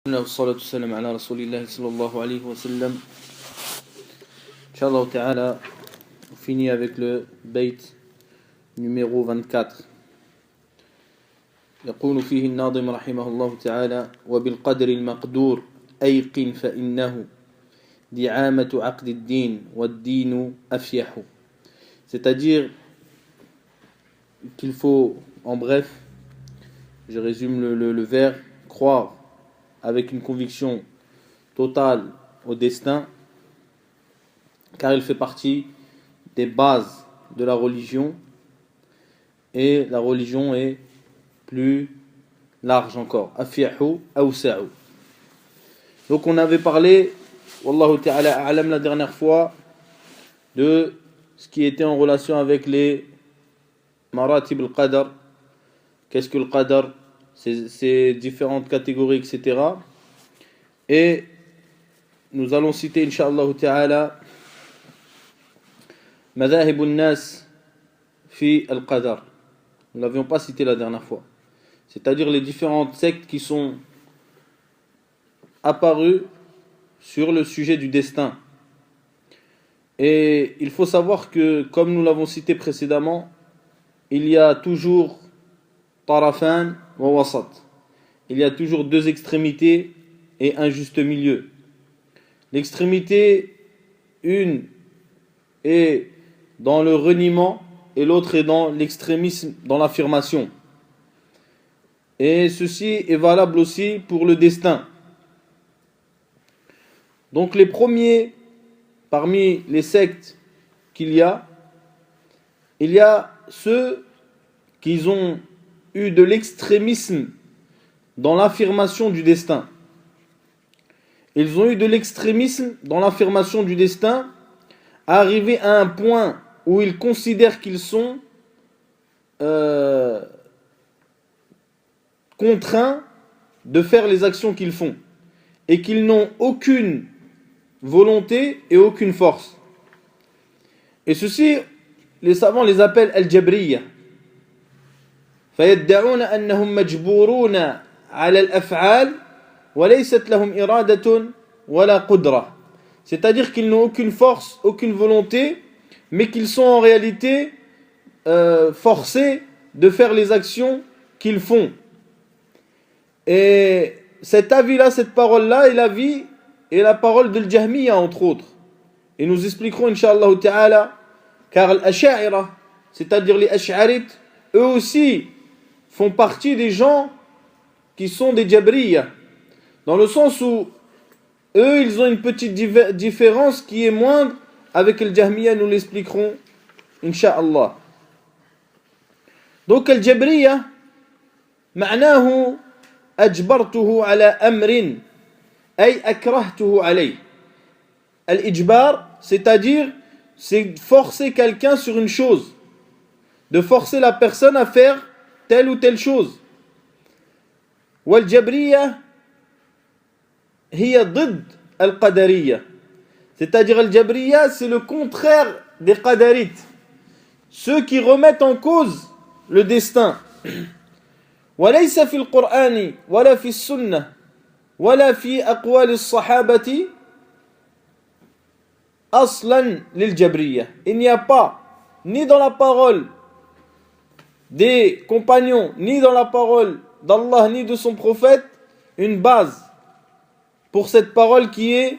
والصلاة والسلام على رسول الله صلى الله عليه وسلم. Inch'Allah ta'ala, on finit avec le bayt numéro 24. يقول فيه الناظم رحمه الله تعالى: وبالقدر المقدور أيقن فإنه دعامة عقد الدين والدين أفيح. C'est-à-dire qu'il faut, en bref, je résume le vers, croire avec une conviction totale au destin, car il fait partie des bases de la religion, et la religion est plus large encore. Afiyahu awsa'u. Donc on avait parlé, wallahu ta'ala a'lam, la dernière fois, de ce qui était en relation avec les maratib al-qadar. Qu'est-ce que le qadar? Ces différentes catégories, etc. Et nous allons citer, incha'Allah ta'ala, madhahib al-nas fi al-qadar. Nous ne l'avions pas cité la dernière fois. C'est-à-dire les différentes sectes qui sont apparues sur le sujet du destin. Et il faut savoir que, comme nous l'avons cité précédemment, il y a toujours tarafan wa wasat. Il y a toujours deux extrémités et un juste milieu. L'extrémité, une est dans le reniement et l'autre est dans l'extrémisme, dans l'affirmation. Et ceci est valable aussi pour le destin. Donc les premiers, parmi les sectes qu'il y a, il y a ceux qui ont eu de l'extrémisme dans l'affirmation du destin. Ils ont eu de l'extrémisme dans l'affirmation du destin, arrivé à un point où ils considèrent qu'ils sont contraints de faire les actions qu'ils font et qu'ils n'ont aucune volonté et aucune force. Et ceci, les savants les appellent al-jabriyya. فيدعون أنهم مجبورون على الأفعال وليست لهم إرادة ولا قدرة. C'est-à-dire qu'ils n'ont aucune force, aucune volonté, mais qu'ils sont en réalité forcés de faire les actions qu'ils font. Et cet avis-là, cette parole-là est l'avis et la parole de l'Jahmiya, entre autres. Et nous expliquerons, incha'Allah ta'ala, car l'Ash'a'ira, c'est-à-dire les Ash'arites, eux aussi font partie des gens qui sont des Jabriyya, dans le sens où eux, ils ont une petite différence qui est moindre avec le Jahmiya, nous l'expliquerons, incha'Allah. Donc, le Jabriyya, معناه أجبرته على أمر أي أكرهته عليه. Al-Ijbar, c'est-à-dire, c'est forcer quelqu'un sur une chose, de forcer la personne à faire telle ou telle chose. Wal-Jabriyya hiya ضد al-Qadariyya. C'est-à-dire al-Jabriyya, c'est le contraire des Qadarites, ceux qui remettent en cause le destin. وليس في القرآن ولا في السنة ولا في أقوال الصحابة أصلا للجبرية. Il n'y a pas, ni dans la parole des compagnons, ni dans la parole d'Allah, ni de son prophète, une base pour cette parole qui est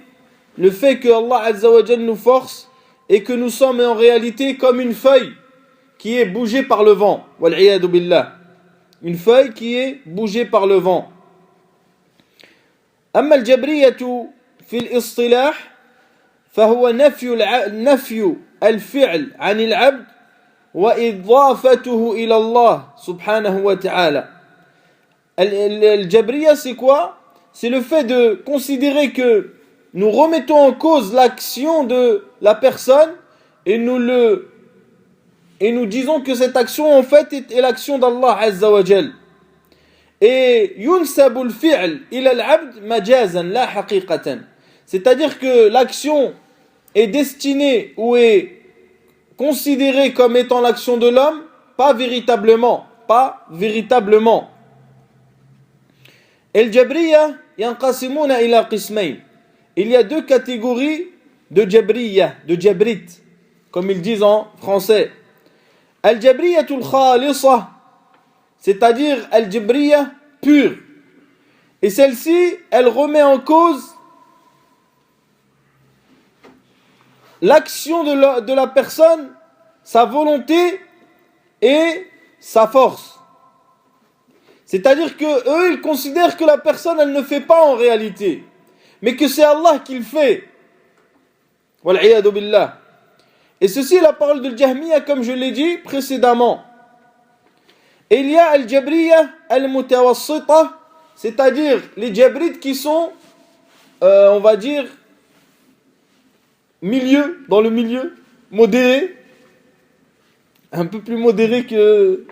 le fait que Allah Azza wa Jal nous force et que nous sommes en réalité comme une feuille qui est bougée par le vent. Wal-'iyadu billah. Une feuille qui est bougée par le vent. أما الجبرية في الاصطلاح فهو نفي الفعل عن العبد وإضافته إلى الله سبحانه وتعالى. الجبرية, c'est quoi? C'est le fait de considérer que nous remettons en cause l'action de la personne et nous disons que cette action en fait est l'action d'Allah Azza wa Jal. Et yunsabu al-fi'l ila al-'abd majazan la haqiqatan. C'est-à-dire que l'action est destinée ou est considérée comme étant l'action de l'homme, pas véritablement. Et le Jabriyya, ينقسمون إلى قسمين. Il y a deux catégories de Jabriya, de Jabrites, comme ils disent en français. Al-Jabriyatul Khalisa, c'est-à-dire Al-Jabriya pure. Et celle-ci, elle remet en cause l'action de la personne, sa volonté et sa force. C'est-à-dire que eux, ils considèrent que la personne, elle ne fait pas en réalité, mais que c'est Allah qui le fait. Wal'iyadu billah. Et ceci est la parole de Jahmiya, comme je l'ai dit précédemment. Et il y a Al-Jabriya Al-Mutawassita, c'est-à-dire les Jabrites qui sont, on va dire, dans le milieu, modéré, un peu plus modéré que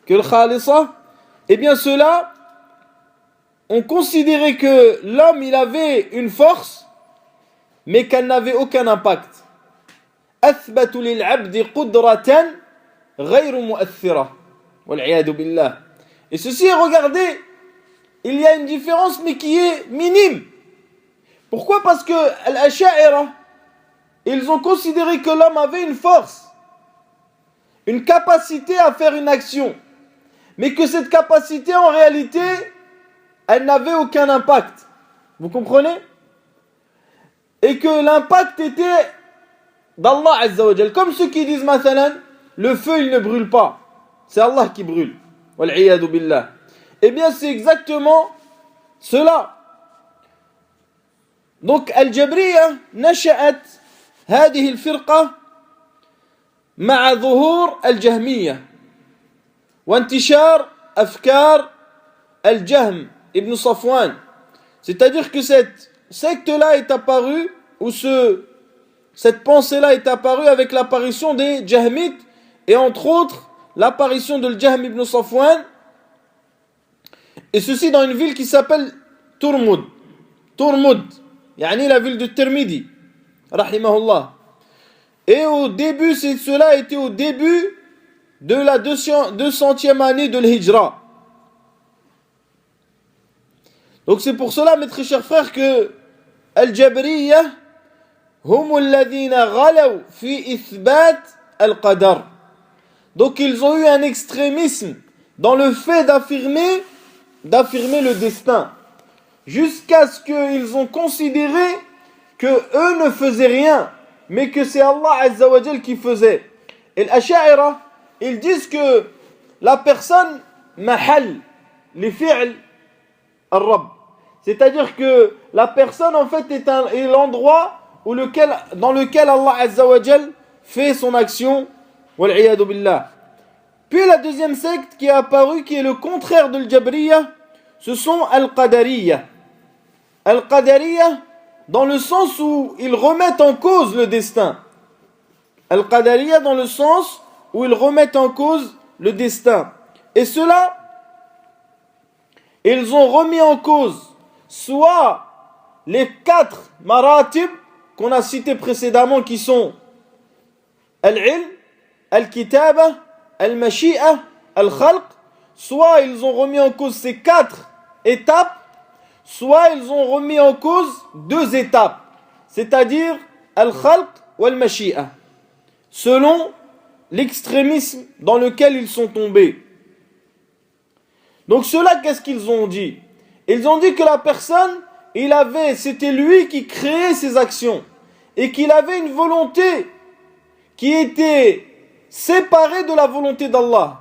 le Khalisa. Eh bien ceux-là ont considéré que l'homme il avait une force, mais qu'elle n'avait aucun impact. أثبت للعبد قدرة غير مؤثرة والعياذ بالله. Et ceci, regardez, il y a une différence mais qui est minime. Pourquoi? Parce que l'Asha'ira, ils ont considéré que l'homme avait une force, une capacité à faire une action, mais que cette capacité en réalité, elle n'avait aucun impact. Vous comprenez? Et que l'impact était d'Allah Azza wa Jal. Comme ceux qui disent, mathalan, le feu il ne brûle pas, c'est Allah qui brûle. Wal'iyadu billah. Eh bien c'est exactement cela. Donc Al-Jabriya نشأت هذه الفرقة مع ظهور الجهمية وانتشار أفكار الجهم ibn Safwan. C'est-à-dire que cette secte-là est apparue, ou cette pensée-là est apparue avec l'apparition des Jahmites, et entre autres l'apparition de Jahm ibn Safwan, et ceci dans une ville qui s'appelle Turmud, yani la ville de Tirmidhi, rahimahullah. Et au début, cela était au début de la 200e année de l'Hijra. Donc c'est pour cela, mes très chers frères, que Al-Jabriya hum alladhina ghalaw fi ithbat al-qadar. Donc ils ont eu un extrémisme dans le fait d'affirmer le destin, jusqu'à ce qu'ils ont considéré que eux ne faisaient rien, mais que c'est Allah Azza wa Jal qui faisait. Et l'Asha'ira, ils disent que la personne mahal li fi'l al-Rabb, c'est-à-dire que la personne en fait est l'endroit dans lequel Allah Azza wa Jal fait son action. Wal'iyadu billah. Puis la deuxième secte qui est apparue, qui est le contraire de l'Jabriya, ce sont Al-Qadariya. Al-Qadariya, dans le sens où ils remettent en cause le destin. Al-Qadariya, dans le sens où ils remettent en cause le destin. Et cela, ils ont remis en cause soit les 4 maratib qu'on a cités précédemment, qui sont Al-Ilm, Al-Kitaba, Al-Mashi'a, Al-Khalq, soit ils ont remis en cause ces 4 étapes, soit ils ont remis en cause 2 étapes, c'est-à-dire Al-Khalq ou Al-Mashi'a, selon l'extrémisme dans lequel ils sont tombés. Donc ceux-là, qu'est-ce qu'ils ont dit? Ils ont dit que la personne, c'était lui qui créait ses actions, et qu'il avait une volonté qui était séparée de la volonté d'Allah.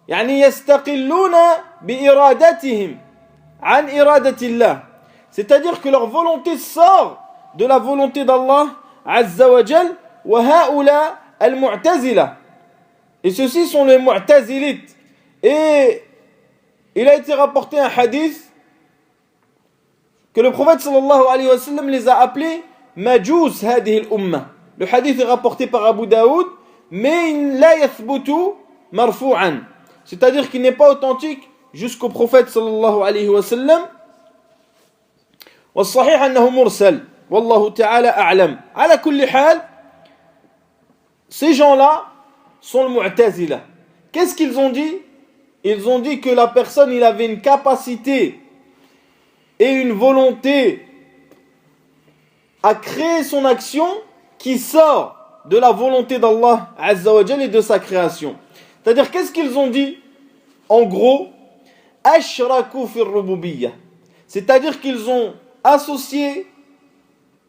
يعني يستقلون بإرادتهم عن إرادة الله. C'est-à-dire que leur volonté sort de la volonté d'Allah Azza wa Jal. وهؤلاء المعتزلة. Et ceux-ci sont les mu'tazilites. Et il a été rapporté un hadith que le prophète sallallahu alayhi wa sallam les a appelés Majous هذه الأمة. Le hadith est rapporté par Abu Daoud, mais il la yathbutu marfu'an, c'est-à-dire qu'il n'est pas authentique jusqu'au prophète sallallahu alayhi wa sallam. والصحيح أنه مرسل والله تعالى أعلم. على كل حال, ces gens-là sont le mu'tazila. Qu'est-ce qu'ils ont dit? Ils ont dit que la personne, il avait une capacité et une volonté à créer son action qui sort de la volonté d'Allah Azza wa Jal et de sa création. C'est-à-dire, qu'est-ce qu'ils ont dit? En gros, ashraku fi rububiyyah. C'est-à-dire qu'ils ont associé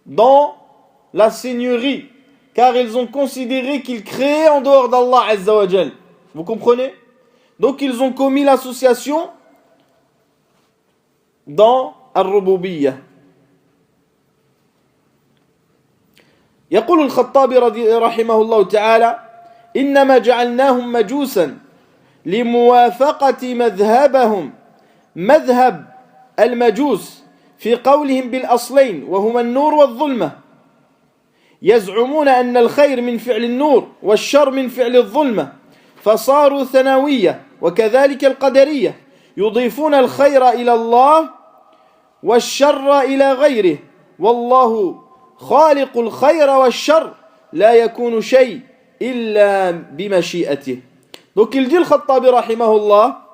dans la seigneurie, car ils ont considéré qu'ils créaient en dehors d'Allah Azza wa Jal. Vous comprenez? Donc ils ont commis l'association dans al-rububiyyah. يقول الخطابي رحمه الله تعالى إنما جعلناهم مجوسا لموافقة مذهبهم مذهب المجوس في قولهم بالأصلين وهما النور والظلمة يزعمون أن الخير من فعل النور والشر من فعل الظلمة فصاروا ثنوية وكذلك القدرية يضيفون الخير إلى الله والشر إلى غيره والله خالق الخير والشر لا يكون شيء إلا بمشيئته. Donc il dit le Khattabi rahimahullah,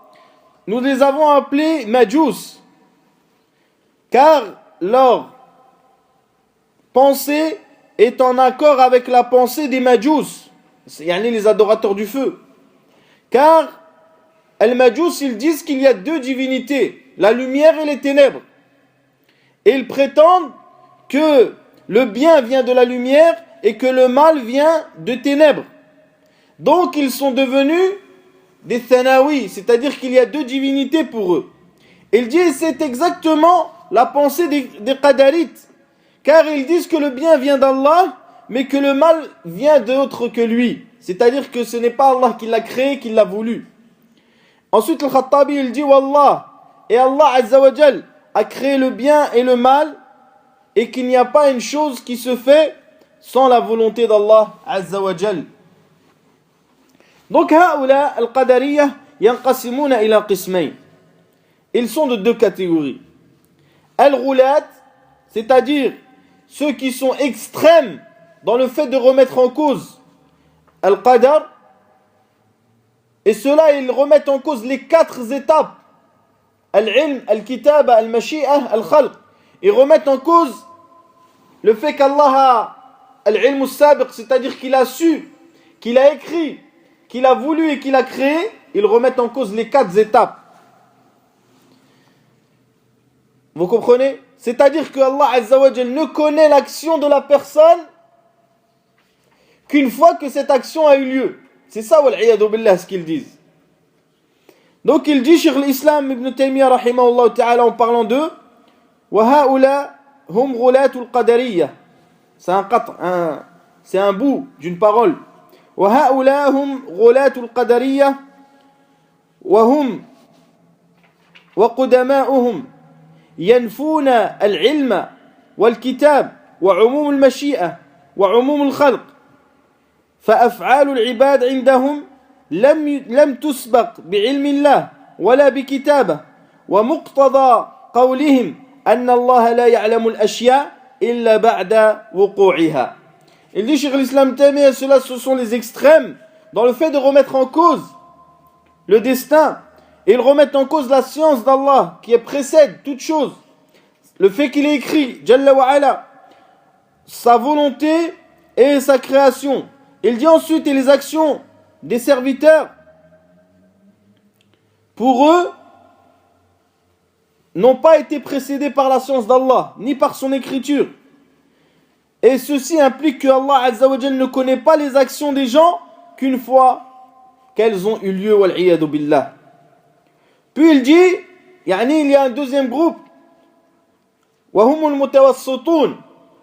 nous les avons appelés Majus, car leur pensée est en accord avec la pensée des Majus, yani les adorateurs du feu. Car les Majus, ils disent qu'il y a deux divinités, la lumière et les ténèbres. Et ils prétendent que le bien vient de la lumière et que le mal vient de ténèbres. Donc ils sont devenus des thanawi, c'est-à-dire qu'il y a deux divinités pour eux. Il dit c'est exactement la pensée des qadarites, car ils disent que le bien vient d'Allah, mais que le mal vient d'autre que lui. C'est-à-dire que ce n'est pas Allah qui l'a créé, qui l'a voulu. Ensuite le Khattabi il dit Wallah, et Allah Azza wa Jal a créé le bien et le mal, et qu'il n'y a pas une chose qui se fait sans la volonté d'Allah Azza wa Jal. Donc هؤلاء القدرية ينقسمون إلى قسمين. Ils sont de deux catégories. Al-Ghulat, c'est-à-dire ceux qui sont extrêmes dans le fait de remettre en cause Al-Qadar, et ceux-là ils remettent en cause les quatre étapes Al-Ilm, Al-Kitaba, Al-Mashi'ah, Al-Khalq. Ils remettent en cause le fait qu'Allah a Al-Ilm al-Sabiq, c'est-à-dire qu'il a su, qu'il a écrit, qu'il a voulu et qu'il a créé. Ils remettent en cause les quatre étapes. Vous comprenez? C'est-à-dire que Allah Azza wa Jal ne connaît l'action de la personne qu'une fois que cette action a eu lieu. C'est ça, wal'iyadu billah, ce qu'ils disent. Donc il dit, Cheikh l'Islam Ibn Taymiyyah rahimahullah ta'ala, en parlant d'eux, wa ha'ula hum ghulatul qadariyya. C'est un bout d'une parole. wa ha'ula hum ghulatul qadariyya wa hum wa qudama'uhum ينفون العلم والكتاب وعموم المشيئة وعموم الخلق فأفعال العباد عندهم لم تسبق بعلم الله ولا بكتابه ومقتضى قولهم أن الله لا يعلم الأشياء إلا بعد وقوعها. Il dit Cheikh l'Islam Taymiyyah, ceux-là ce sont les extrêmes dans le fait de remettre en cause le destin. Et ils remettent en cause la science d'Allah qui précède toute chose. Le fait qu'il ait écrit, Jalla wa ala, sa volonté et sa création. Il dit ensuite, et les actions des serviteurs, pour eux, n'ont pas été précédées par la science d'Allah, ni par son écriture. Et ceci implique que Allah Azza wa Jal ne connaît pas les actions des gens qu'une fois qu'elles ont eu lieu, wal-iyadu billah. Puis il dit, il y a un deuxième groupe,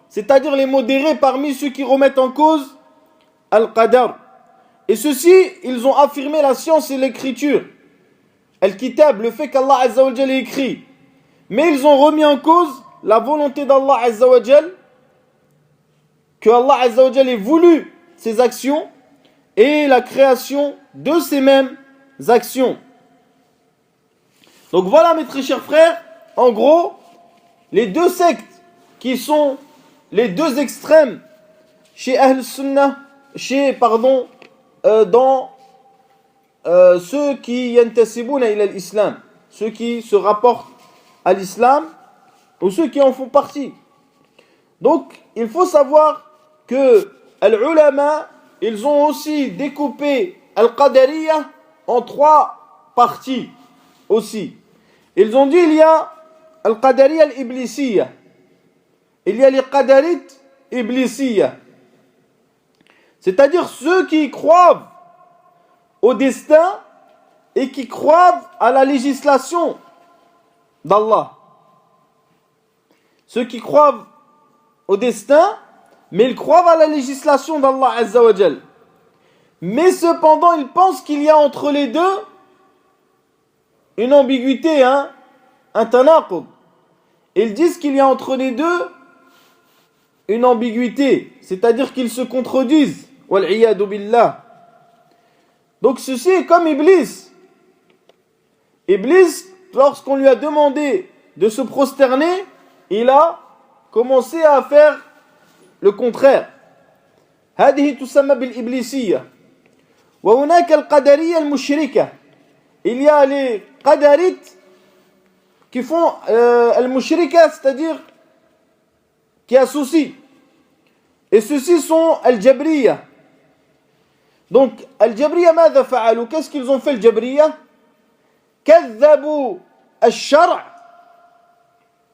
c'est-à-dire les modérés parmi ceux qui remettent en cause Al-Qadar. Et ceux-ci, ils ont affirmé la science et l'écriture, Al-Kitab, le fait qu'Allah Azza wa Jal ait écrit. Mais ils ont remis en cause la volonté d'Allah Azza wa Jal, que Allah Azza wa Jal ait voulu ces actions et la création de ces mêmes actions. Donc voilà mes très chers frères, en gros, les deux sectes qui sont les deux extrêmes chez Ahl Sunnah, dans ceux qui yantasibuna ila l'islam, ceux qui se rapportent à l'islam, ou ceux qui en font partie. Donc, il faut savoir que les ulama, ils ont aussi découpé al-Qadariyya en 3 parties aussi. Ils ont dit il y a al-Qadariyya al-Iblisiyya. Il y a les Qadarites Iblisiyya. C'est-à-dire ceux qui croient au destin et qui croient à la législation d'Allah. Ceux qui croient au destin, mais ils croient à la législation d'Allah Azza wa Jal. Mais cependant, ils pensent qu'il y a entre les deux une ambiguïté, un tanaqud. Ils disent qu'il y a entre les deux une ambiguïté, c'est-à-dire qu'ils se contredisent. Wal'iyadu billah. Donc ceci est comme Iblis. Iblis, lorsqu'on lui a demandé de se prosterner, il a commencé à faire le contraire. هذه تسمى بالإبليسية. وهناك القدرية المشركة. Il y a les qadarites qui font al-mushrika, c'est-à-dire qui associent. Et ceux-ci sont al-jabriya. Donc al-jabriya ماذا فعلوا? Qu'est-ce qu'ils ont fait al-jabriya? كذبوا الشرع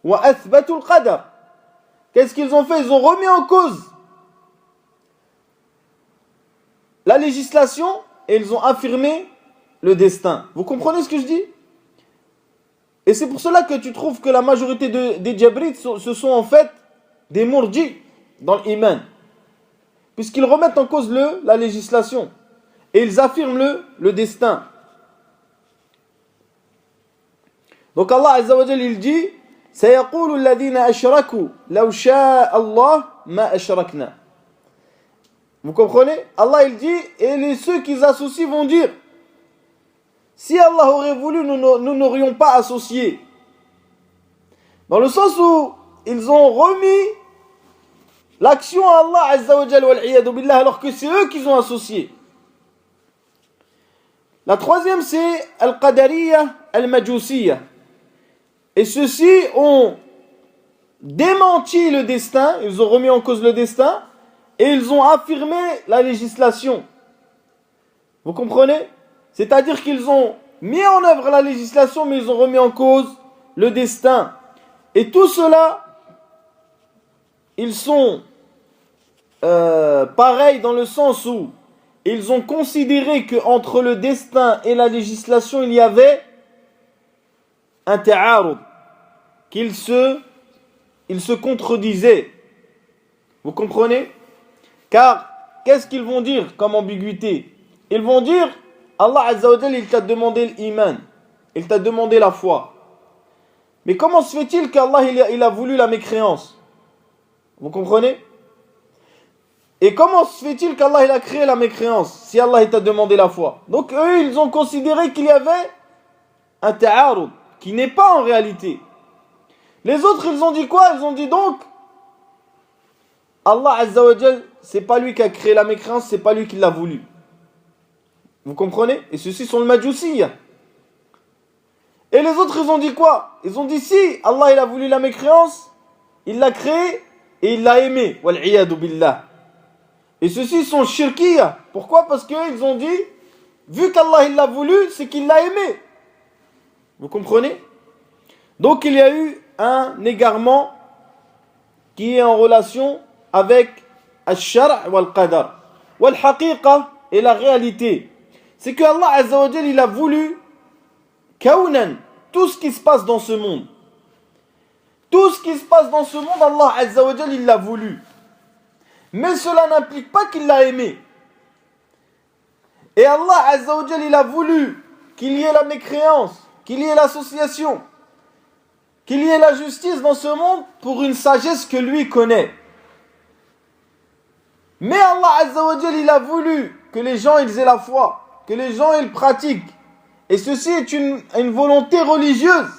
وأثبتوا القدر. Qu'est-ce qu'ils ont fait? Ils ont remis en cause la législation et ils ont affirmé le destin. Vous comprenez ce que je dis? Et c'est pour cela que tu trouves que la majorité des Jabrites ce sont en fait des Murji dans l'iman. Puisqu'ils remettent en cause la législation et ils affirment le destin. Donc Allah Azza wa Jal il dit سيقول الذين أشركوا لو شاء الله ما أشركنا. Vous comprenez? Allah il dit et ceux qui associent vont dire si Allah aurait voulu nous n'aurions pas associé. Dans le sens où ils ont remis l'action à Allah Azza wa Jal wal-'iyadu billah alors que c'est eux qu'ils ont associé. La troisième c'est al-Qadariyya al-Majusiyya. Et ceux-ci ont démenti le destin, ils ont remis en cause le destin, et ils ont affirmé la législation. Vous comprenez? C'est-à-dire qu'ils ont mis en œuvre la législation, mais ils ont remis en cause le destin. Et tout cela, ils sont pareils dans le sens où ils ont considéré qu'entre le destin et la législation, il y avait un ta'arud, qu'ils se contredisaient. Vous comprenez? Car qu'est-ce qu'ils vont dire comme ambiguïté? Ils vont dire Allah Azza wa Jal il t'a demandé l'iman, il t'a demandé la foi. Mais comment se fait-il qu'Allah il a voulu la mécréance? Vous comprenez? Et comment se fait-il qu'Allah il a créé la mécréance si Allah il t'a demandé la foi? Donc eux ils ont considéré qu'il y avait un ta'arud qui n'est pas en réalité. Les autres, ils ont dit quoi? Ils ont dit donc, Allah Azza wa Jal, c'est pas lui qui a créé la mécréance, c'est pas lui qui l'a voulu. Vous comprenez? Et ceux-ci sont le Majusiyya. Et les autres, ils ont dit quoi? Ils ont dit si Allah il a voulu la mécréance, il l'a créé et il l'a aimé. Wal-'iyadu billah. Et ceux-ci sont shirkiyya. Pourquoi? Parce qu'ils ont dit, vu qu'Allah il l'a voulu, c'est qu'il l'a aimé. Vous comprenez? Donc il y a eu un égarement qui est en relation avec al-shar' wal-qadar. Wal-haqiqa et la réalité. C'est que Allah Azza wa Jal il a voulu kawnan, tout ce qui se passe dans ce monde. Tout ce qui se passe dans ce monde, Allah Azza wa Jal il l'a voulu. Mais cela n'implique pas qu'il l'a aimé. Et Allah Azza wa Jal il a voulu qu'il y ait la mécréance, qu'il y ait l'association, qu'il y ait la justice dans ce monde pour une sagesse que lui connaît. Mais Allah Azza wa Jal il a voulu que les gens ils aient la foi, que les gens ils pratiquent. Et ceci est une volonté religieuse.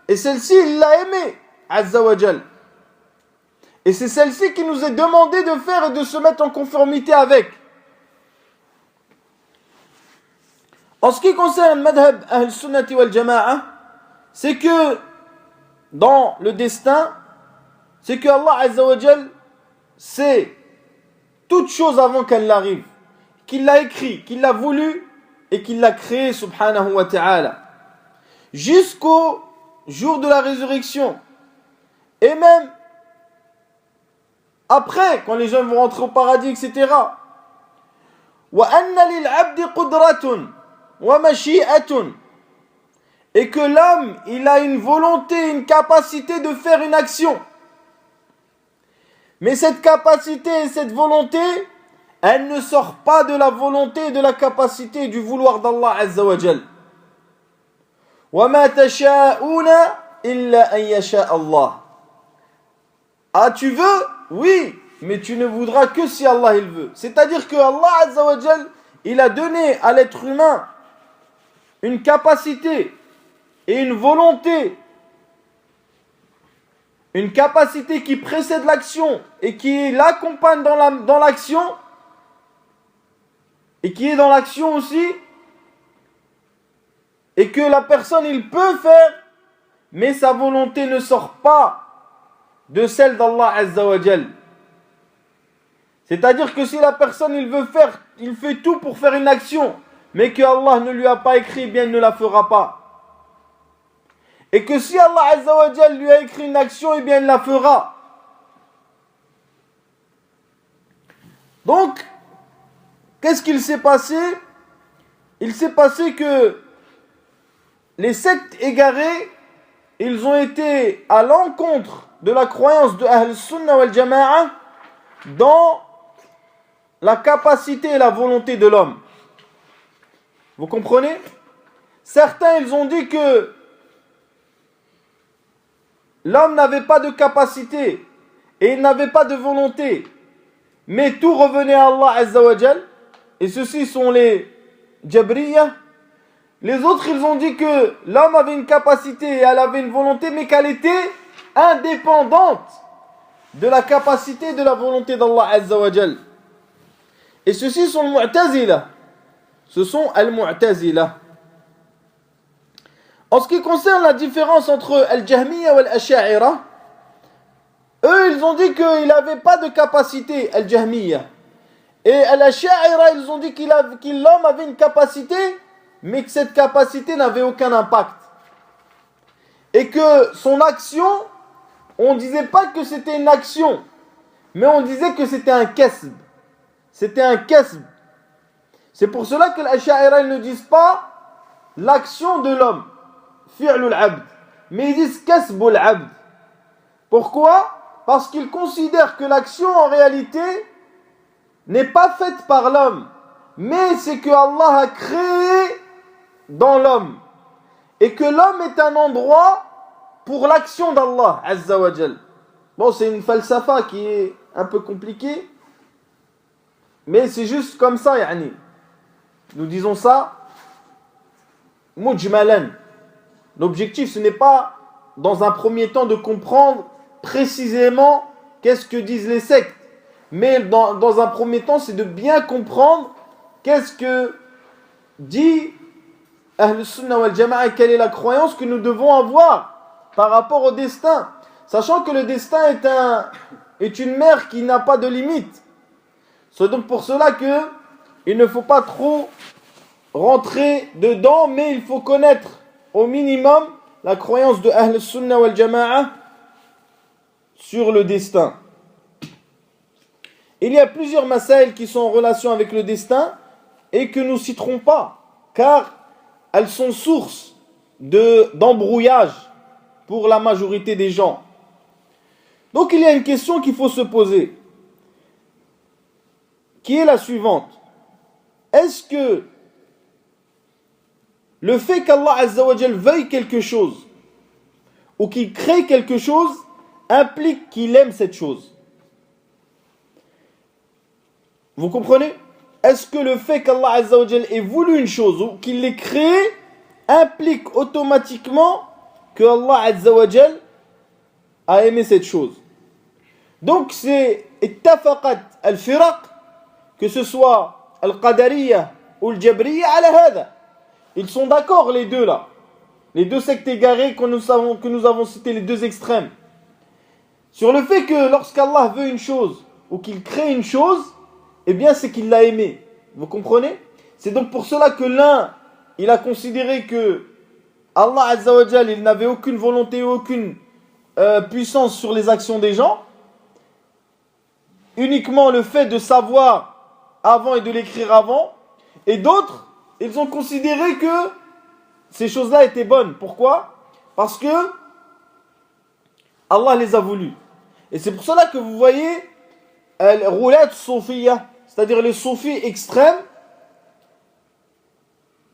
Et celle-ci il l'a aimée, Azza wa Jal. Et c'est celle-ci qui nous est demandé de faire et de se mettre en conformité avec. En ce qui concerne Madhab Ahl Sunnati wal Jama'a, c'est que dans le destin, c'est que Allah Azza wa Jal sait toute chose avant qu'elle n'arrive, qu'il l'a écrit, qu'il l'a voulu et qu'il l'a créé subhanahu wa ta'ala. Jusqu'au jour de la résurrection. Et même après, quand les gens vont rentrer au paradis, etc. وَأَنَّ لِلْعَبْدِ قُدْرَةٌ وَمَشِيئَةٌ. Et que l'homme, il a une volonté, une capacité de faire une action. Mais cette capacité et cette volonté, elle ne sort pas de la volonté et de la capacité et du vouloir d'Allah Azza wa Jal. وَمَا تَشَاءُونَ إِلَّا أَن يَشَاءَ اللَّهُ. Ah, tu veux? Oui, mais tu ne voudras que si Allah il veut. C'est-à-dire que Allah Azza wa Jal, il a donné à l'être humain une capacité et une volonté, une capacité qui précède l'action et qui l'accompagne dans l'action et qui est dans l'action aussi, et que la personne il peut faire, mais sa volonté ne sort pas de celle d'Allah Azza wa Jal. C'est-à-dire que si la personne il veut faire, il fait tout pour faire une action, mais que Allah ne lui a pas écrit, bien il ne la fera pas. Et que si Allah Azza wa Jal lui a écrit une action, et bien il la fera. Donc, qu'est-ce qu'il s'est passé? Il s'est passé que les sectes égarés, ils ont été à l'encontre de la croyance de Ahl Sunnah wal Jama'a dans la capacité et la volonté de l'homme. Vous comprenez? Certains, ils ont dit que l'homme n'avait pas de capacité et il n'avait pas de volonté, mais tout revenait à Allah Azza wa Jal, et ceux-ci sont les Jabriyah. Les autres, ils ont dit que l'homme avait une capacité et elle avait une volonté, mais qu'elle était indépendante de la capacité et de la volonté d'Allah Azza wa Jal. Et ceux-ci sont les Mu'tazila. Ce sont Al-Mu'tazila. En ce qui concerne la différence entre Al-Jahmiya et Al-Asha'ira, eux, ils ont dit qu'il n'avait pas de capacité, Al-Jahmiya. Et Al-Asha'ira, ils ont dit que l'homme avait une capacité, mais que cette capacité n'avait aucun impact. Et que son action, on ne disait pas que c'était une action, mais on disait que c'était un kasb. C'était un kasb. C'est pour cela que les Asha'ira ne disent pas l'action de l'homme, fi'lul abd, mais ils disent kasbul abd. Pourquoi? Parce qu'ils considèrent que l'action en réalité n'est pas faite par l'homme, mais c'est que Allah a créé dans l'homme, et que l'homme est un endroit pour l'action d'Allah Azza wa Jal. Bon, c'est une falsafa qui est un peu compliquée, mais c'est juste comme ça, yani. Nous disons ça mujmalan. L'objectif, ce n'est pas dans un premier temps de comprendre précisément qu'est-ce que disent les sectes, mais dans un premier temps, c'est de bien comprendre qu'est-ce que dit Ahl Sunnah wal Jama'a, quelle est la croyance que nous devons avoir par rapport au destin, sachant que le destin est une mer qui n'a pas de limite. C'est donc pour cela que il ne faut pas trop rentrer dedans, mais il faut connaître au minimum la croyance de Ahl Sunnah wal Jama'a sur le destin. Il y a plusieurs masaïl qui sont en relation avec le destin et que nous ne citerons pas, car elles sont source d'embrouillage pour la majorité des gens. Donc il y a une question qu'il faut se poser, qui est la suivante. Est-ce que le fait qu'Allah Azza wa Jal veuille quelque chose ou qu'il crée quelque chose implique qu'il aime cette chose? Vous comprenez? Est-ce que le fait qu'Allah Azza wa Jal ait voulu une chose ou qu'il l'ait créée implique automatiquement que Allah Azza wa Jal a aimé cette chose? Donc c'est ittafaqat al-firaq, que ce soit al-qadariyya ou al-jabriyya ala hada. Ils sont d'accord les deux là. les deux sectes égarées que nous avons citées, les deux extrêmes, sur le fait que lorsqu'Allah veut une chose, ou qu'il crée une chose, eh bien c'est qu'il l'a aimée. Vous comprenez? C'est donc pour cela que l'un, il a considéré que Allah Azza wa Jal, il n'avait aucune volonté, aucune puissance sur les actions des gens. Uniquement le fait de savoir avant et de l'écrire avant. Et d'autres, ils ont considéré que ces choses-là étaient bonnes. Pourquoi? Parce que Allah les a voulues. Et c'est pour cela que vous voyez al-roulat soufiyya, c'est-à-dire les soufis extrêmes,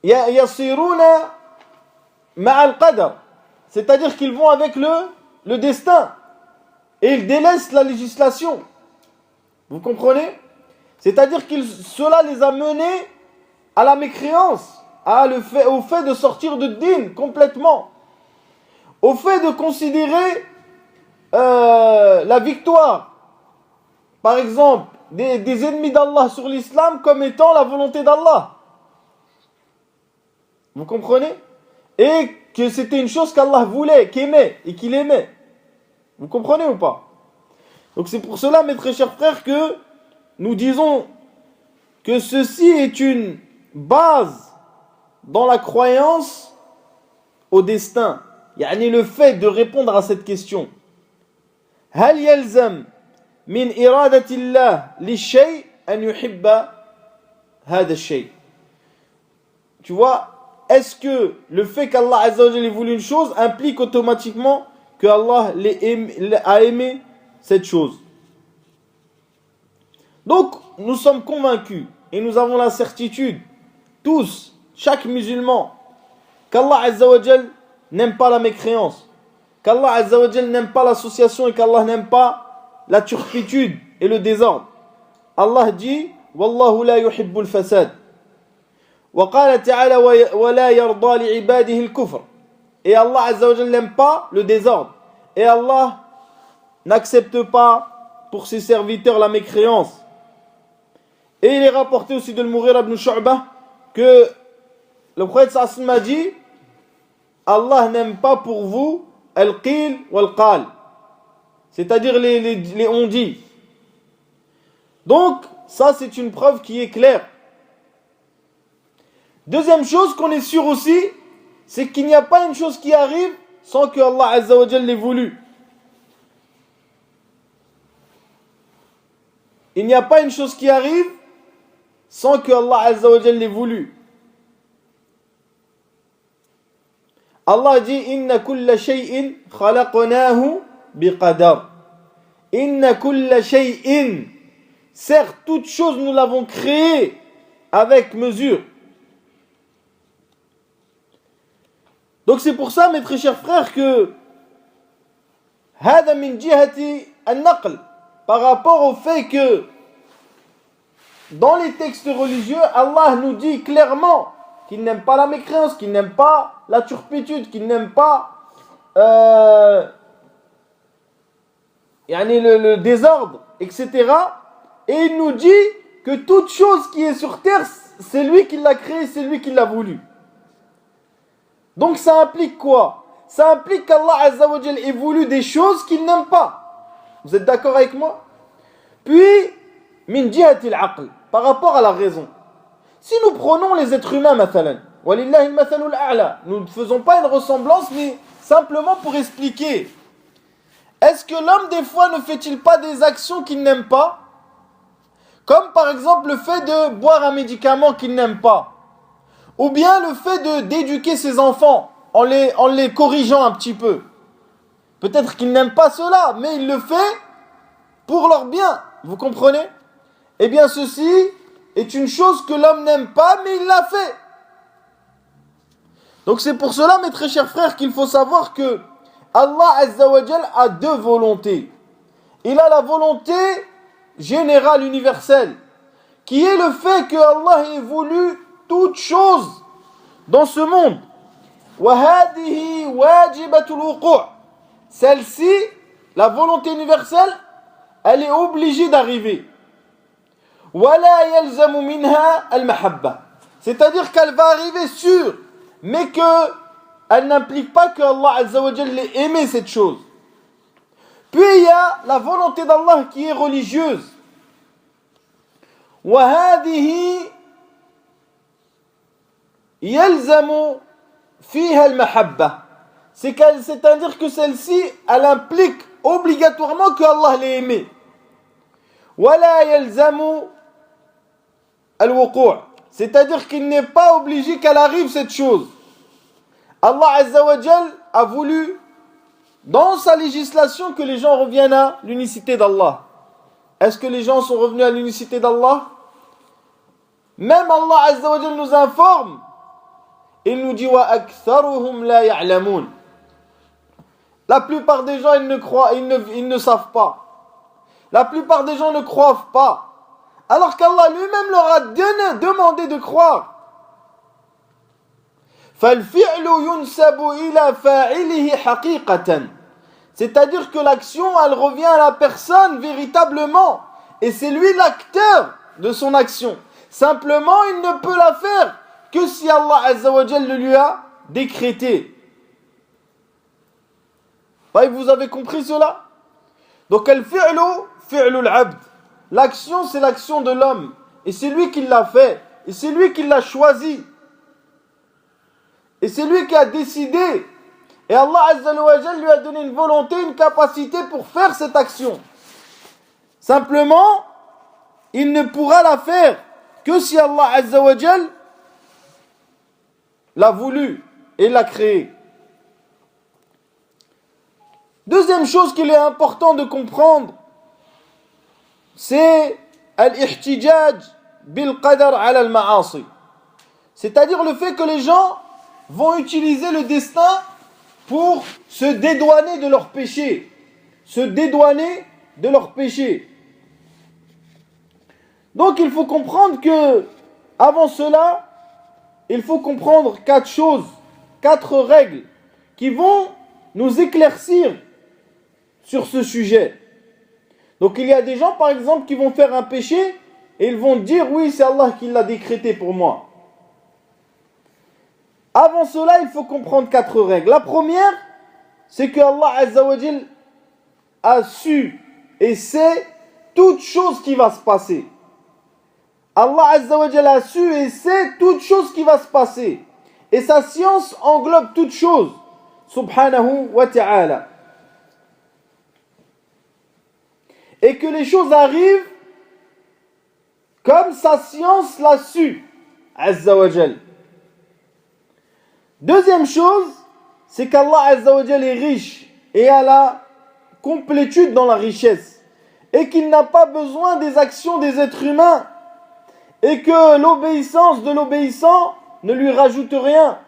yasiruna ma'al qadar, c'est-à-dire qu'ils vont avec le destin et ils délaissent la législation. Vous comprenez? C'est-à-dire que cela les a menés à la mécréance, au fait de sortir de din complètement, au fait de considérer la victoire, par exemple, des ennemis d'Allah sur l'islam comme étant la volonté d'Allah. Vous comprenez? Et que c'était une chose qu'Allah voulait, qu'aimait et qu'il aimait. Vous comprenez ou pas? Donc c'est pour cela, mes très chers frères, que nous disons que ceci est une base dans la croyance au destin. Yani le fait de répondre à cette question. هل يلزم من إرادة الله للشيء أن يحب هذا الشيء. Tu vois, est-ce que le fait qu'Allah Azza wa Jalla ait voulu une chose implique automatiquement que Allah a aimé cette chose? Donc, nous sommes convaincus et nous avons la certitude, tous, chaque musulman, qu'Allah Azza wa Jalla n'aime pas la mécréance, qu'Allah Azza wa Jalla n'aime pas l'association et qu'Allah n'aime pas la turpitude et le désordre. Allah dit Wallahu la yuhibbul fasad. Wa qala ta'ala wa la yarda li ibadihi al-kufr. Et Allah Azza wa Jalla n'aime pas le désordre. Et Allah n'accepte pas pour ses serviteurs la mécréance. Et il est rapporté aussi de Al-Mughira ibn Shu'bah que le prophète sallallahu a dit Allah n'aime pas pour vous al-qil wal-qal, c'est-à-dire les on-dit. Donc, ça c'est une preuve qui est claire. Deuxième chose qu'on est sûr aussi, c'est qu'il n'y a pas une chose qui arrive sans que Allah Azza wa Jalla l'ait voulu. Il n'y a pas une chose qui arrive sans que Allah Azza wa Jalla l'ait voulu. Allah dit Inna kulla shay'in khalaqnahu biqadar. Inna kulla shay'in. Certes, toute chose nous l'avons créée avec mesure. Donc c'est pour ça, mes très chers frères, que هذا من جهة النقل, par rapport au fait que dans les textes religieux, Allah nous dit clairement qu'il n'aime pas la mécréance, qu'il n'aime pas la turpitude, qu'il n'aime pas le désordre, etc. Et il nous dit que toute chose qui est sur terre, c'est lui qui l'a créée, c'est lui qui l'a voulu. Donc ça implique quoi? Ça implique qu'Allah Azza wa Jal ait voulu des choses qu'il n'aime pas. Vous êtes d'accord avec moi? Puis, min jihati al-aql, par rapport à la raison. Si nous prenons les êtres humains, mathalan, walillahi al-mathalu al-a'la, nous ne faisons pas une ressemblance, mais simplement pour expliquer. Est-ce que l'homme, des fois, ne fait-il pas des actions qu'il n'aime pas? Comme par exemple le fait de boire un médicament qu'il n'aime pas. Ou bien le fait d'éduquer ses enfants en les corrigeant un petit peu. Peut-être qu'il n'aime pas cela, mais il le fait pour leur bien. Vous comprenez? Eh bien ceci est une chose que l'homme n'aime pas, mais il l'a fait. Donc c'est pour cela, mes très chers frères, qu'il faut savoir que Allah Azza wa Jal a deux volontés. Il a la volonté générale, universelle, qui est le fait que Allah ait voulu toute chose dans ce monde. وَهَذِهِ وَاجِبَةُ الْوُقُوعِ. Celle-ci, la volonté universelle, elle est obligée d'arriver. وَلَا يَلْزَمُ مِنْهَا الْمَحَبَّةِ. C'est-à-dire qu'elle va arriver sûre, mais qu'elle elle n'implique pas que Allah Azza wa Jal ait aimé cette chose. Puis il y a la volonté d'Allah qui est religieuse. وهذه يلزم فيها المحبة. C'est-à-dire que celle-ci, elle implique obligatoirement que Allah l'ait aimé. ولا يلزم الوقوع. C'est-à-dire qu'il n'est pas obligé qu'elle arrive cette chose. Allah Azza wa Jal a voulu dans sa législation que les gens reviennent à l'unicité d'Allah. Est-ce que les gens sont revenus à l'unicité d'Allah? Même Allah Azza wa Jal nous informe. Il nous dit wa aktharuhum la ya'lamun. La plupart des gens ils ne savent pas. La plupart des gens ne croient pas. Alors qu'Allah lui-même leur a demandé de croire. فالفعل ينسب إلى فاعله حقيقة. C'est-à-dire que l'action, elle revient à la personne véritablement. Et c'est lui l'acteur de son action. Simplement, il ne peut la faire que si Allah Azza wa Jal le lui a décrété. Vous avez compris cela? Donc, al-fi'lu, fi'lu al-abd. L'action, c'est l'action de l'homme. Et c'est lui qui l'a fait. Et c'est lui qui l'a choisi. Et c'est lui qui a décidé. Et Allah Azza wa Jal lui a donné une volonté, une capacité pour faire cette action. Simplement, il ne pourra la faire que si Allah Azza wa Jal l'a voulu et l'a créé. Deuxième chose qu'il est important de comprendre, c'est al-ihtijaj bil-qadar ala al-ma'asi. C'est-à-dire le fait que les gens vont utiliser le destin pour se dédouaner de leurs péchés. Se dédouaner de leurs péchés. Donc il faut comprendre que, avant cela, il faut comprendre 4 choses, 4 règles qui vont nous éclaircir sur ce sujet. Donc il y a des gens par exemple qui vont faire un péché et ils vont dire oui c'est Allah qui l'a décrété pour moi. Avant cela il faut comprendre 4 règles. La première c'est que Allah Azza wa Jal a su et sait toute chose qui va se passer. Allah Azza wa Jal a su et sait toute chose qui va se passer. Et sa science englobe toute chose. Subhanahu wa ta'ala. Et que les choses arrivent comme sa science l'a su. Azza wa Jal. Deuxième chose, c'est qu'Allah Azza wa Jal est riche et a la complétude dans la richesse. Et qu'il n'a pas besoin des actions des êtres humains. Et que l'obéissance de l'obéissant ne lui rajoute rien.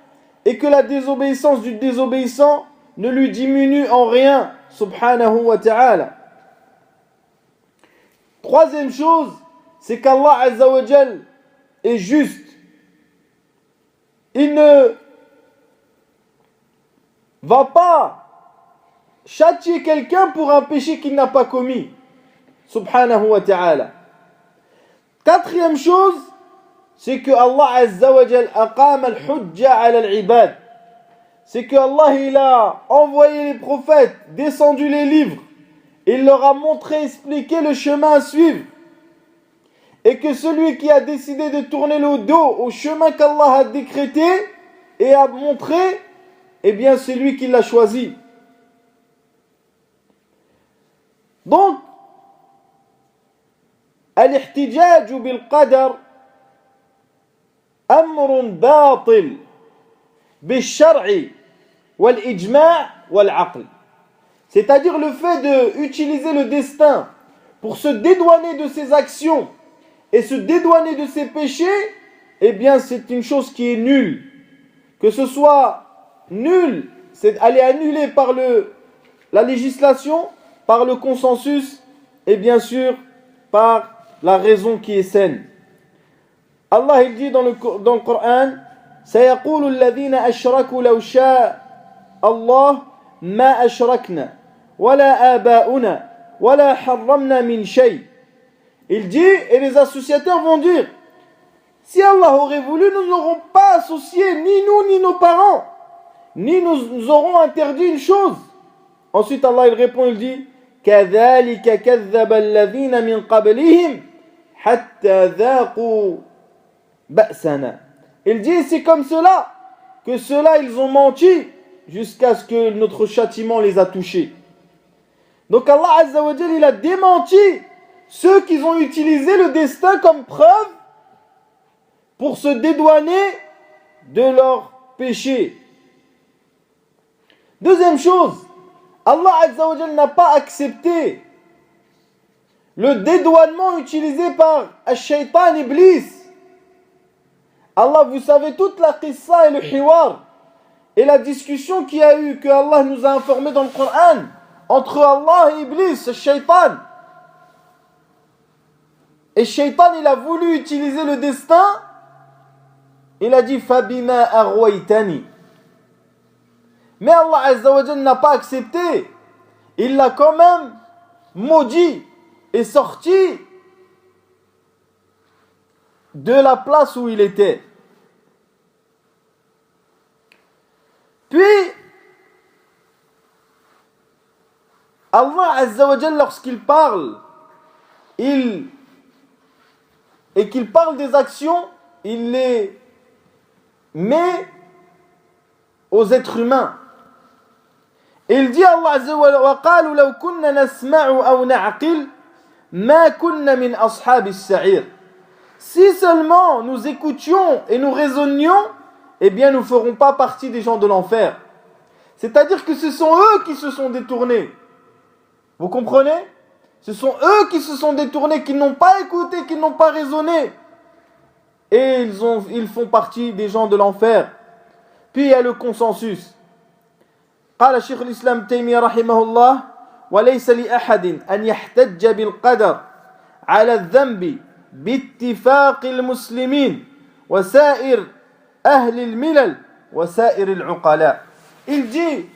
Et que la désobéissance du désobéissant ne lui diminue en rien. Subhanahu wa ta'ala. Troisième chose, c'est qu'Allah Azza wa Jal est juste. Il ne va pas châtier quelqu'un pour un péché qu'il n'a pas commis. Subhanahu wa ta'ala. Quatrième chose, c'est que Allah Azza wa Jal aqam al-hujja ala al-ibad. C'est que Allah il a envoyé les prophètes, descendu les livres, il leur a montré, expliqué le chemin à suivre. Et que celui qui a décidé de tourner le dos au chemin qu'Allah a décrété et a montré, eh bien c'est lui qui l'a choisi. Donc, الاحتجاج بالقدر أمر باطل بالشرع والإجماع والعقل. C'est-à-dire le fait d'utiliser le destin pour se dédouaner de ses actions et se dédouaner de ses péchés, eh bien c'est une chose qui est nulle. Que ce soit nul, elle est annulée par la législation, par le consensus et bien sûr par la raison qui est saine. Allah il dit dans le Coran, سيقول الذين أشركوا لو شاء الله ما أشركنا ولا آباؤنا ولا حرمنا من شيء. Il dit, et les associateurs vont dire, si Allah aurait voulu, nous n'aurons pas associé ni nous ni nos parents, ni nous aurons interdit une chose. Ensuite Allah il répond, il dit كَذَلِكَ كَذَّبَ الَّذِينَ مِنْ قَبْلِهِمْ حَتَّى ذَاقُوا بَأْسَنَا. Il dit c'est comme cela que ceux-là ils ont menti jusqu'à ce que notre châtiment les a touchés. Donc Allah Azza wa Jal il a démenti ceux qui ont utilisé le destin comme preuve pour se dédouaner de leurs péchés. Deuxième chose, Allah Azza wa Jal n'a pas accepté le dédouanement utilisé par Ash-Shaytan Iblis. Allah, vous savez toute la qissa et le hiwar et la discussion qu'il y a eu, que Allah nous a informé dans le Coran, entre Allah et Iblis, le Shaytan. Et Shaytan, il a voulu utiliser le destin. Il a dit Fabima arwaytani. Mais Allah Azza wa Jalla n'a pas accepté. Il l'a quand même maudit et sorti de la place où il était. Puis Allah Azza wa Jalla, lorsqu'il parle, et qu'il parle des actions, il les met aux êtres humains. Il dit Allah Azza wa Jalla وَقَالُوا لَوْ كُنَّا نَسْمَعُ أَوْ نَعْقِلُ مَا كُنَّا مِنْ أَصْحَابِ السَّعِيرِ. Si seulement nous écoutions et nous raisonnions, eh bien nous ne ferons pas partie des gens de l'enfer. C'est-à-dire que ce sont eux qui se sont détournés. Vous comprenez? Ce sont eux qui se sont détournés, qui n'ont pas écouté, qui n'ont pas raisonné. Et ils font partie des gens de l'enfer. Puis il y a le consensus. قال شيخ الإسلام تيمية رحمه الله وليس لأحد أن يحتج بالقدر على الذنب باتفاق المسلمين وسائر أهل الملل وسائر العقلاء. Il dit,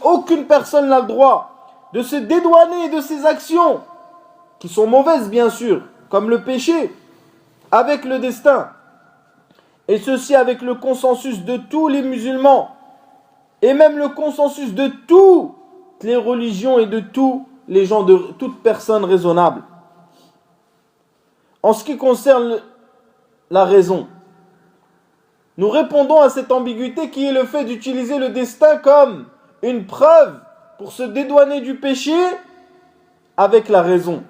aucune personne n'a le droit de se dédouaner de ses actions, qui sont mauvaises bien sûr, comme le péché, avec le destin. Et ceci avec le consensus de tous les musulmans, et même le consensus de toutes les religions et de tous les gens, de toute personne raisonnable. En ce qui concerne la raison, nous répondons à cette ambiguïté qui est le fait d'utiliser le destin comme une preuve pour se dédouaner du péché avec la raison.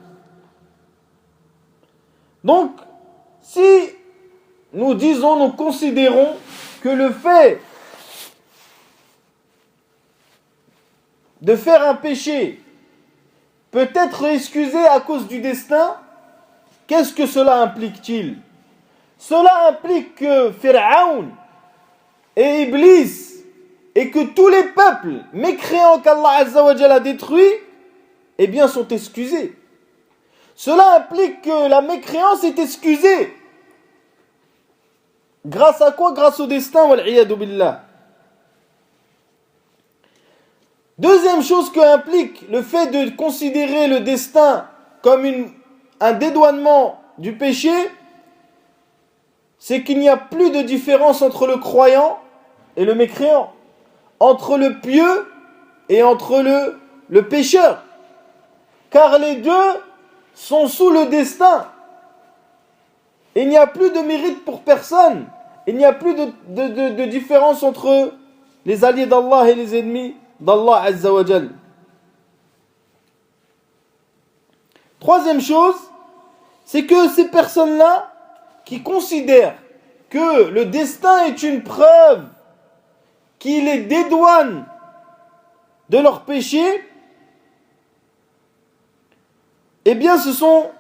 Donc, si nous considérons que le fait de faire un péché peut être excusé à cause du destin, qu'est-ce que cela implique-t-il? Cela implique que Pharaon et Iblis et que tous les peuples mécréants qu'Allah Azza wa Jalla a détruits, eh bien sont excusés. Cela implique que la mécréance est excusée. Grâce à quoi? Grâce au destin, wal-'iyadu billah. Deuxième chose que implique le fait de considérer le destin comme un dédouanement du péché, c'est qu'il n'y a plus de différence entre le croyant et le mécréant, entre le pieux et entre le pécheur. Car les deux sont sous le destin. Il n'y a plus de mérite pour personne. Il n'y a plus de différence entre les alliés d'Allah et les ennemis d'Allah Azza wa Jal. Troisième chose, c'est que ces personnes-là qui considèrent que le destin est une preuve qui les dédouane de leurs péchés, eh bien ce sont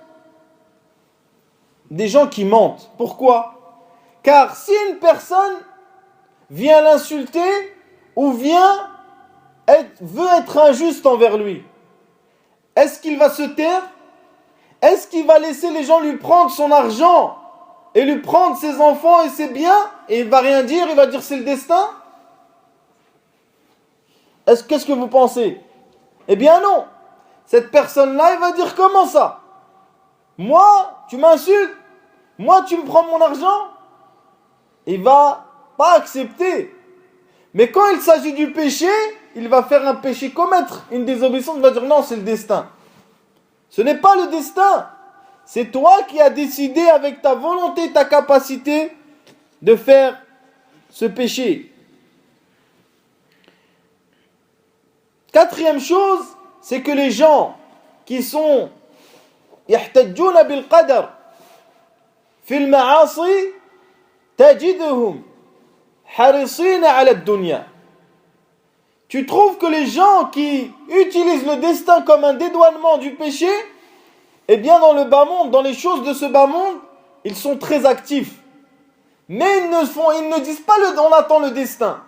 des gens qui mentent. Pourquoi? Car si une personne vient l'insulter ou veut être injuste envers lui, est-ce qu'il va se taire? Est-ce qu'il va laisser les gens lui prendre son argent et lui prendre ses enfants et ses biens et il va rien dire, il va dire c'est le destin? Qu'est-ce que vous pensez? Eh bien non. Cette personne-là, il va dire comment ça? Moi, tu m'insultes? Moi, tu me prends mon argent? Il va pas accepter. Mais quand il s'agit du péché, il va faire un péché, commettre une désobéissance, il va dire non, c'est le destin. Ce n'est pas le destin. C'est toi qui as décidé avec ta volonté, ta capacité de faire ce péché. Quatrième chose, c'est que les gens qui sont يحتجون بالقدر في المعاصي تجدهم حريصين على الدنيا. Tu trouves que les gens qui utilisent le destin comme un dédouanement du péché, eh bien dans le bas monde, dans les choses de ce bas monde, ils sont très actifs. Mais ils ne disent pas on attend le destin.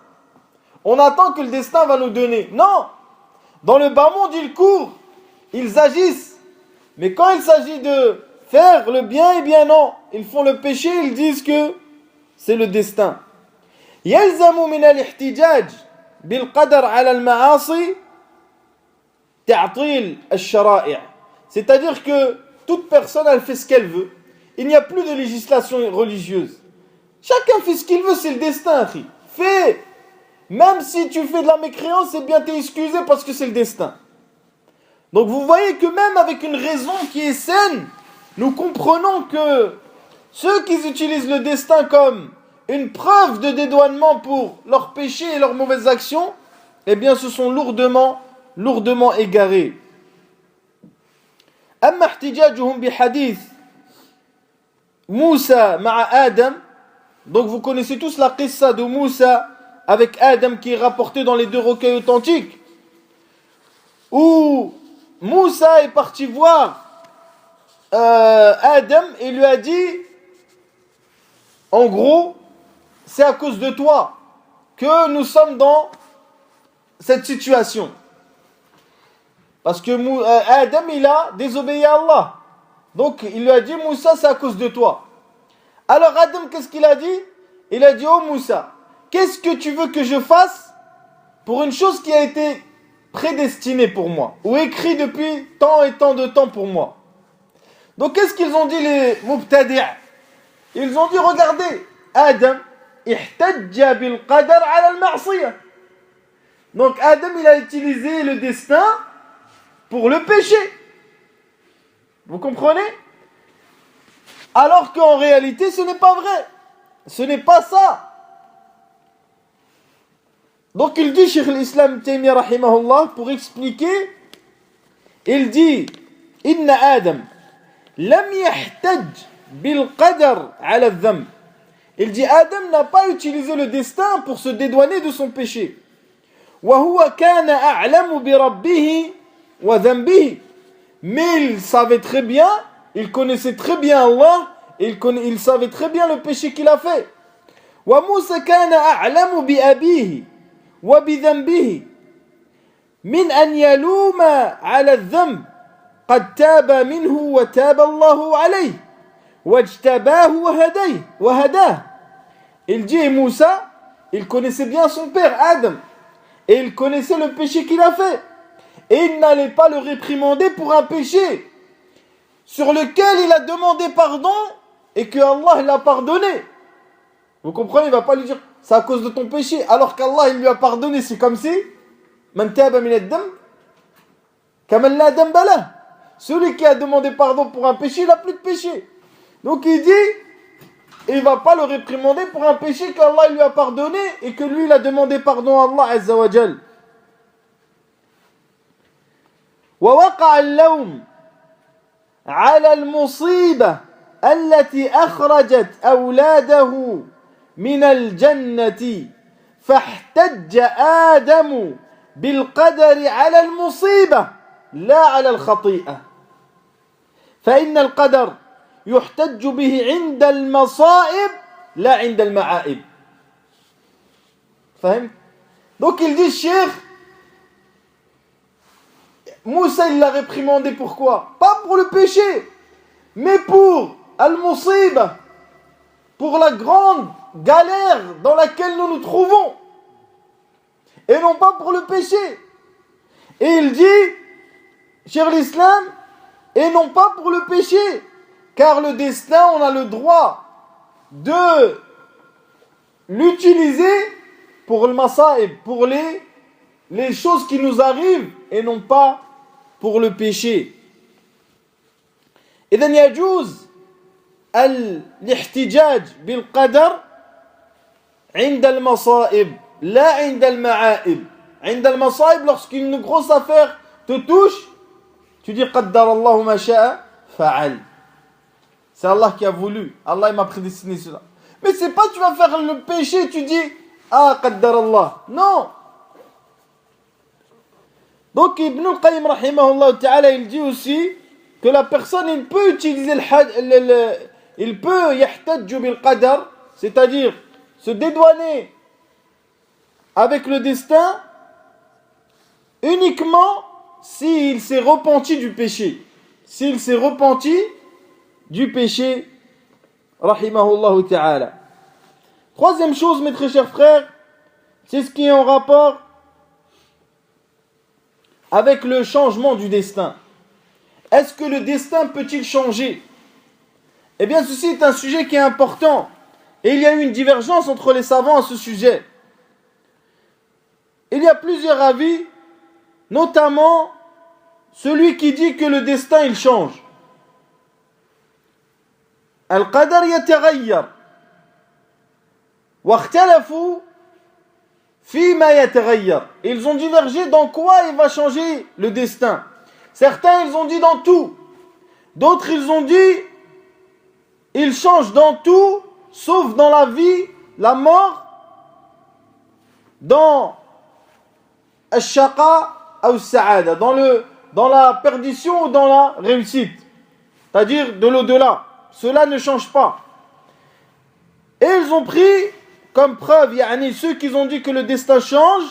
On attend que le destin va nous donner. Non! Dans le bas monde, ils courent, ils agissent. Mais quand il s'agit de faire le bien, eh bien non. Ils font le péché, ils disent que c'est le destin. يلزم من الاحتجاج بالقدر على المعاصي تعطيل الشرائع. C'est-à-dire que toute personne, elle fait ce qu'elle veut. Il n'y a plus de législation religieuse. Chacun fait ce qu'il veut, c'est le destin. Fais. Même si tu fais de la mécréance, c'est bien, t'es excusé parce que c'est le destin. Donc vous voyez que même avec une raison qui est saine, nous comprenons que ceux qui utilisent le destin comme une preuve de dédouanement pour leurs péchés et leurs mauvaises actions, eh bien se sont lourdement égarés. أما احتجاجهم بحديث موسى مع آدم, donc vous connaissez tous la qissa de Moussa avec Adam qui est rapportée dans les deux recueils authentiques, où Moussa est parti voir Adam et lui a dit, en gros, c'est à cause de toi que nous sommes dans cette situation. Parce que Adam, il a désobéi à Allah. Donc, il lui a dit, Moussa, c'est à cause de toi. Alors, Adam, qu'est-ce qu'il a dit? Il a dit, oh Moussa, qu'est-ce que tu veux que je fasse pour une chose qui a été prédestinée pour moi, ou écrit depuis tant et tant de temps pour moi? Donc, qu'est-ce qu'ils ont dit les mubtadi'? Ils ont dit, regardez, Adam, ihtajja bil qadar ala al-ma'siyah. Donc, Adam, il a utilisé le destin pour le péché. Vous comprenez? Alors qu'en réalité, ce n'est pas vrai. Ce n'est pas ça. Donc il dit, Cheikh l'Islam Taymiyyah rahimahullah, pour expliquer, il dit, Inna Adam lam yahtaj bil qadar ala al-dhanb. Il dit, Adam n'a pas utilisé le destin pour se dédouaner de son péché. Wa huwa kana a'lamu bi rabbihi wa dhanbihi. Mais il savait très bien, il connaissait très bien Allah, il savait très bien le péché qu'il a fait. Wa Musa kana a'lamu bi abihi wa bi dhanbihi min an yaluma 'ala adh-dhanb qad taba minhu wa taba Allahu alayhi wajtabahu wa hadah. Il dit, Moussa, il connaissait bien son père Adam et il connaissait le péché qu'il a fait. Et il n'allait pas le réprimander pour un péché sur lequel il a demandé pardon et que Allah l'a pardonné. Vous comprenez? Il ne va pas lui dire c'est à cause de ton péché alors qu'Allah il lui a pardonné. C'est comme si Man taba min ad-dam kaman la damba lah. Celui qui a demandé pardon pour un péché, il n'a plus de péché. Donc il dit, il ne va pas le réprimander pour un péché qu'Allah lui a pardonné et que lui il a demandé pardon à Allah Azza wa Jal. ووقع اللوم على المصيبة التي أخرجت أولاده من الجنة فاحتج آدم بالقدر على المصيبة لا على الخطيئة فإن القدر يحتج به عند المصائب لا عند المعائب. فهم؟ Donc il dit, Cheikh, Moussa il l'a réprimandé pourquoi? Pas pour le péché, mais pour Al-Musib, pour la grande galère dans laquelle nous nous trouvons, et non pas pour le péché. Et il dit, cher l'Islam, et non pas pour le péché, car le destin, on a le droit de l'utiliser pour le masa'ib, pour les choses qui nous arrivent et non pas pour le péché. إذن يجوز الاحتجاج بالقدر عند المصائب لا عند المعائب. عند المصائب, lorsqu'une grosse affaire te touche, tu dis قدر الله ما شاء فعل. C'est Allah qui a voulu. Allah il m'a prédestiné cela. Mais c'est pas tu vas faire le péché, tu dis ah قدر الله. Non. Donc Ibn al-Qayyim rahimahullah ta'ala il dit aussi que la personne il peut utiliser il peut yahtajju bil qadar, c'est-à-dire se dédouaner avec le destin uniquement s'il s'est repenti du péché. S'il s'est repenti du péché, rahimahullah ta'ala. Troisième chose, mes très chers frères, c'est ce qui est en rapport avec le changement du destin. Est-ce que le destin peut-il changer? Eh bien, ceci est un sujet qui est important. Et il y a eu une divergence entre les savants à ce sujet. Il y a plusieurs avis, notamment celui qui dit que le destin il change. Al-qadar yataghayyar. Wa ikhtalafu fima yataghayyar. Ils ont divergé dans quoi il va changer le destin. Certains ils ont dit dans tout. D'autres ils ont dit il change dans tout sauf dans la vie, la mort, dans al-shaqa ou al-sa'ada, dans la perdition ou dans la réussite, c'est-à-dire de l'au-delà. Cela ne change pas. Et ils ont pris comme preuve, ceux qui ont dit que le destin change,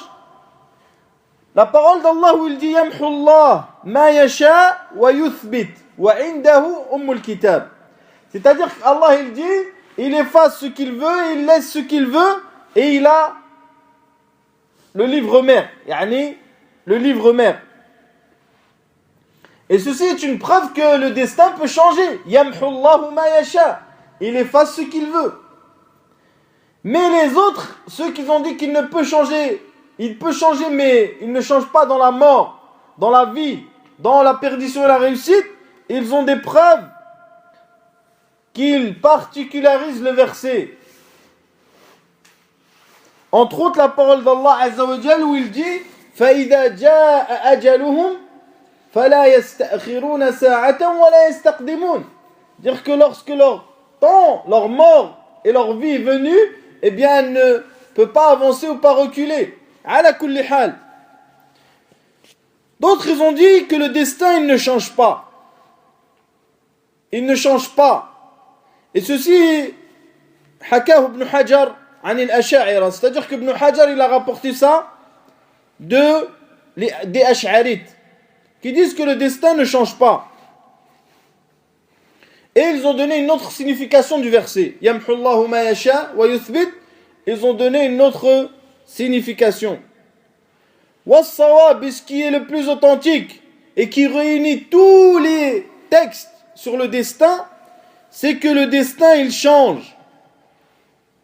la parole d'Allah où il dit yamhu Allah ma yasha wa yuthbit wa indahu ummul kitab. C'est-à-dire qu'Allah il dit il efface ce qu'il veut, il laisse ce qu'il veut et il a le livre mère, le livre mère. Et ceci est une preuve que le destin peut changer. Yamhu Allahu ma yasha. Il efface ce qu'il veut. Mais les autres, ceux qui ont dit qu'il ne peut changer, il peut changer mais il ne change pas dans la mort, dans la vie, dans la perdition et la réussite, ils ont des preuves qu'ils particularisent le verset. Entre autres la parole d'Allah Azza wa Jal où il dit فَإِذَا جَاءَ أَجَلُهُمْ فَلَا يَسْتَأْخِرُونَ سَاعَةً وَلَا يَسْتَقْدِمُونَ. Dire que lorsque leur temps, leur mort et leur vie est venue, eh bien elle ne peut pas avancer ou pas reculer. Ala kulli hal. D'autres ils ont dit que le destin il ne change pas. Il ne change pas. Et ceci, Hakahu ibn Hajar an al-Ash'ari, c'est-à-dire qu'Ibn Hajar il a rapporté ça des Ash'arites qui disent que le destin ne change pas. Et ils ont donné une autre signification du verset. Yamhu Allahu ma yasha wa yuthbit. Ils ont donné une autre signification. Was-sawab, ce qui est le plus authentique et qui réunit tous les textes sur le destin, c'est que le destin il change.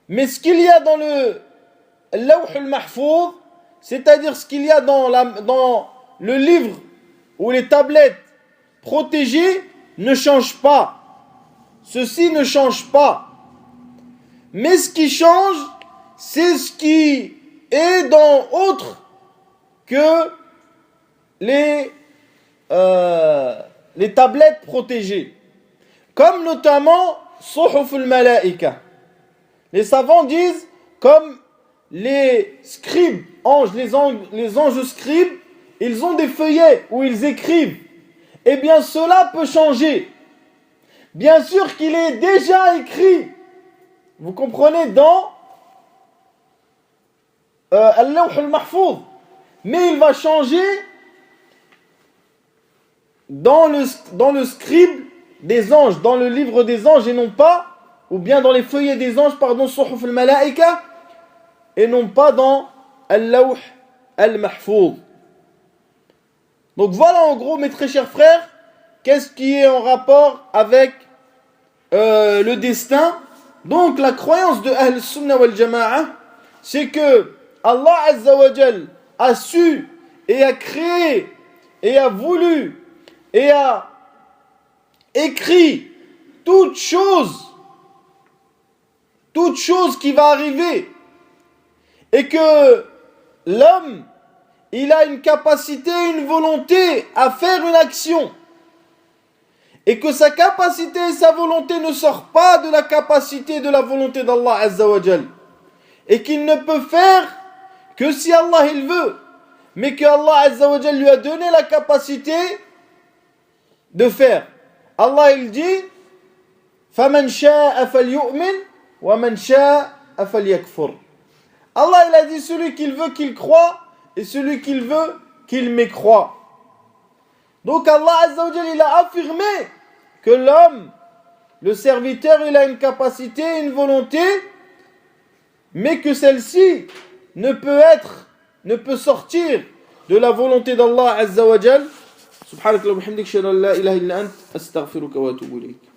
Mais ce qu'il y a dans le Lawh al-Mahfouz, c'est-à-dire ce qu'il y a dans le livre ou les tablettes protégées, ne change pas. Ceci ne change pas. Mais ce qui change, c'est ce qui est dans autre que les tablettes protégées. Comme notamment Suhuf al-Malaika. Les savants disent comme les scribes, les anges scribes, ils ont des feuillets où ils écrivent. Eh bien cela peut changer. Bien sûr qu'il est déjà écrit. Vous comprenez dans Al-Lawh al-Mahfouz. Mais il va changer dans le scribe des anges, dans le livre des anges et non pas, ou bien dans les feuillets des anges, pardon, Suhuf al-Malaika, et non pas dans Al-Lawh al-Mahfouz. Donc voilà en gros mes très chers frères, qu'est-ce qui est en rapport avec le destin. Donc la croyance de Ahl Sunnah wal Jama'a, c'est que Allah Azza wa Jal a su et a créé et a voulu et a écrit toute chose qui va arriver, et que l'homme, il a une capacité, une volonté à faire une action, et que sa capacité et sa volonté ne sortent pas de la capacité et de la volonté d'Allah Azza wa Jal, et qu'il ne peut faire que si Allah il veut, mais que Allah Azza wa Jal lui a donné la capacité de faire. Allah il dit فَمَنْ شَاءَ فَلْيُؤْمِنْ وَمَنْ شَاءَ فَلْيَكْفُرْ. Allah il a dit celui qu'il veut qu'il croit et celui qu'il veut qu'il mécroit. Donc Allah Azza wa Jal il a affirmé que l'homme, le serviteur, il a une capacité, une volonté, mais que celle-ci ne peut sortir de la volonté d'Allah Azza wa Jal. Subhanakallahumma wa bihamdika, ashhadu an la ilaha illa ant, astaghfiruka wa atubu ilayk.